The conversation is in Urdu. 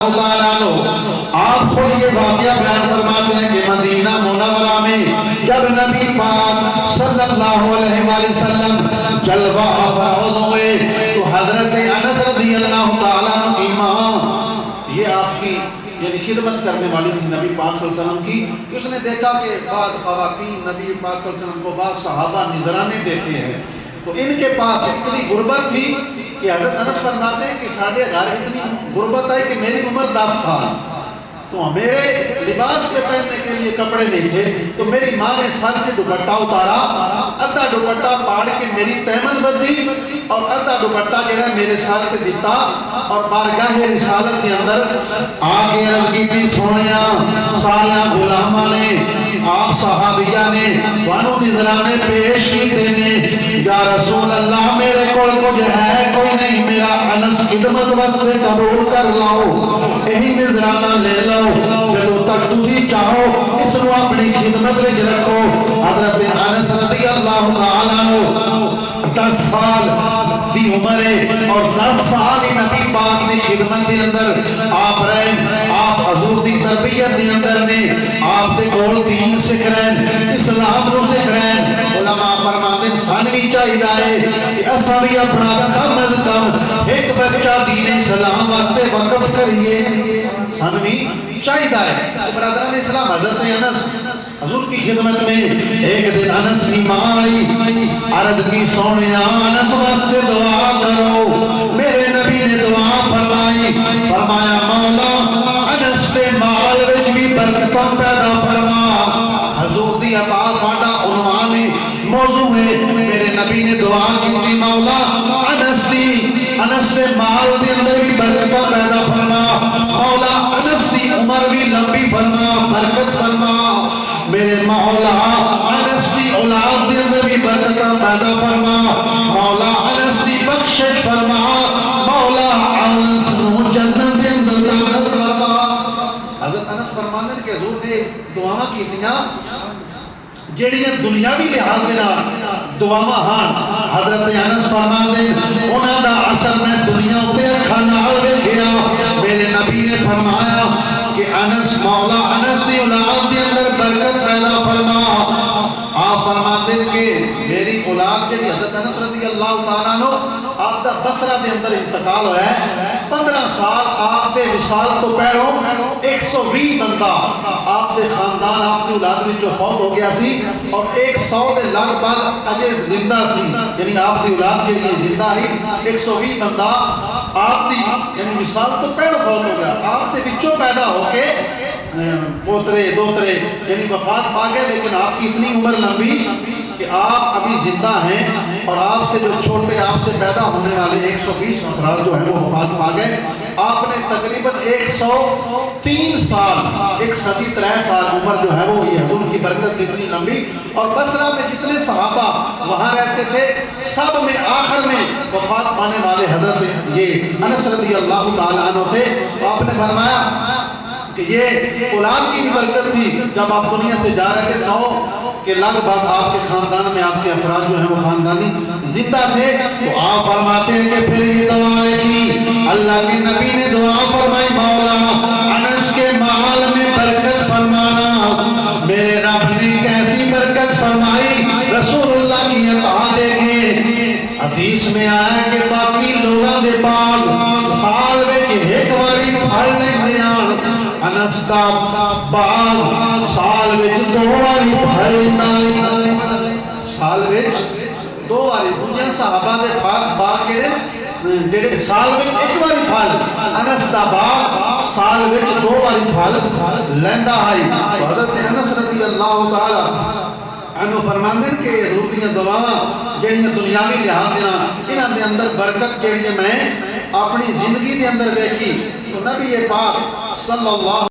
آپ خود یہ واقعہ بیان فرماتے ہیں کہ مدینہ منورہ میں جب نبی پاک صلی اللہ علیہ وآلہ وسلم جلوہ افروز ہوئے تو حضرت انس رضی اللہ تعالیٰ عنہ کی ماں، یہ آپ کی یعنی خدمت کرنے والی تھی نبی پاک صلی اللہ علیہ وسلم کی، اس نے دیکھا کہ بعض خواتین نبی پاک صلی اللہ علیہ وسلم کو بعض صحابہ نذرانے دیتے ہیں، تو ان کے پاس اتنی غربت تھی کہ حضرت انس فرماتے ہیں کہ ساڑھے گھر اتنی غربت آئی کہ میری عمر 10 سال، تو میرے لباس پہ پہننے کے لیے کپڑے نہیں تھے، تو میری ماں نے سر سے دوپٹہ اتارا، ادھا دوپٹہ پاڑ کے میری تیمن بدی اور ادھا دوپٹہ جڑا میرے سر سے دیتا اور بارگاہ رسالت کے اندر آگے عرض کی تھی سونیا سالیاں غلامہ نے آپ صحابیہ نے وانو نذرانے پیش کیتے نے، یا رسول اللہ میرے کول کو جو ہے کوئی نہیں، میرا انس خدمت واسطے قبول کر لاؤ، یہی نذرانہ لے لو، جدو تک تجھی چاہو اس کو اپنی خدمت میں رکھو۔ حضرت انس رضی اللہ تعالیٰ عنہ 10 سال دی عمر ہے اور 10 سال ہی نبی پاک نے خدمت کے اندر آپ رہے، آپ حضور دی تربیت کے اندر نے آپ دے کول دین سکھ رہے، اسلام کو سکھ رہے۔ علماء فرماتے ہیں سانوی چاہیدہ ہے کہ اساں بھی اپنا کم از کم ایک بچہ دین اسلام واسطے وقف کریے، سانوی چاہیدہ ہے۔ برادران اسلام، حضرت انس حضور کی خدمت میں ایک دن انس کی ماں آئی، عرض کی سونیا انس واسطے دعا کرو، میرے نبی نے دعا فرمائی، فرمایا مولا انس کے مال وچ بھی برکتاں پیدا فرما۔ حضور دی عطا ساڈا عنوان موضوع ہے، میرے نبی نے دعا کی تھی مولا انس کے مال دے اندر بھی برکتاں پیدا فرما، مولا انس دی عمر بھی لمبی فرما، برکت فرما، میرے مولا انس دی اولاد دے اندر بھی برکتاں پیدا فرما، مولا انس دی بخشش فرما، مولا انس نو جنت دے اندر داخل فرما۔ حضرت انس فرماتے ہیں کہ حضور نے دعاواں کیتیاں جڑیاں دنیاوی لحاظ دے نال دعاواں ہن، حضرت انس فرماتے ہیں انہاں دا اثر میں دنیا تے اکھاں نال ویکھیا، میرے نبی نے فرمایا کہ انس مولا انس دی اولاد دے اندر برکت پیدا فرما۔ آپ فرماتے ہیں کہ میری اولاد جڑی حضرت انس رضی اللہ تعالیٰ عنہ آپ دا بصرہ دے اندر انتقال ہوا ہے، 15 سال آپ دے وصال تو پہلو 120 بندہ آپ دے خاندان آپ دی اولاد میں جو فوت ہو گیا سی اور 100 دے لگ بھگ اجے زندہ سی، یعنی آپ دی اولاد کے لیے زندہ ہی 120 بندہ آپ دی یعنی وصال تو پہلو فوت ہو گیا، آپ دے وچوں پیدا ہو کے پوترے دوترے یعنی وفات پا گئے، لیکن آپ کی اتنی عمر لمبی کہ آپ ابھی زندہ ہیں اور آپ سے جو چھوٹے آپ سے پیدا ہونے والے 120 افراد جو ہیں وہ وفات پا گئے۔ آپ نے تقریباً 103 سال 103 سال عمر جو ہے وہ یہ حضور کی برکت سے اتنی لمبی، اور بصرہ میں جتنے صحابہ وہاں رہتے تھے سب میں آخر میں وفات پانے والے حضرت یہ انس رضی اللہ تعالیٰ عنہ تھے۔ آپ نے فرمایا کہ یہ اولاد کی بھی برکت تھی، جب آپ دنیا سے جا رہے تھے 100 کے لگ بھگ آپ کے خاندان میں آپ کے افراد جو ہیں وہ خاندانی زندہ تھے، تو آپ فرماتے ہیں کہ پھر یہ دعائیں کی، اللہ کے نبی نے دعا فرمائی مولا انس کے مال میں برکت فرمانا، میرے رب نے کیسی برکت فرمائی، رسول اللہ کی عطا دیکھیں، حدیث میں آیا کہ باقی لوگاں دے باغ سال میں ایک واری پھل لیندے آن، انس دا باغ سال وچ 2 واری پھل لیندا، سال وچ 2 واری، دنیا صحابہ دے باغ جڑے سال وچ ایک واری پھل، انس دا باغ سال وچ 2 واری پھل لیندا ہے۔ حضرت انس رضی اللہ تعالی عنہ فرماندے ہیں کہ حضور دیاں دعاواں جڑیاں دنیاوی لحاظ دے نال انہاں دے اندر برکت جڑی میں اپنی زندگی دے اندر ویکھی، تو نبی پاک صلی اللہ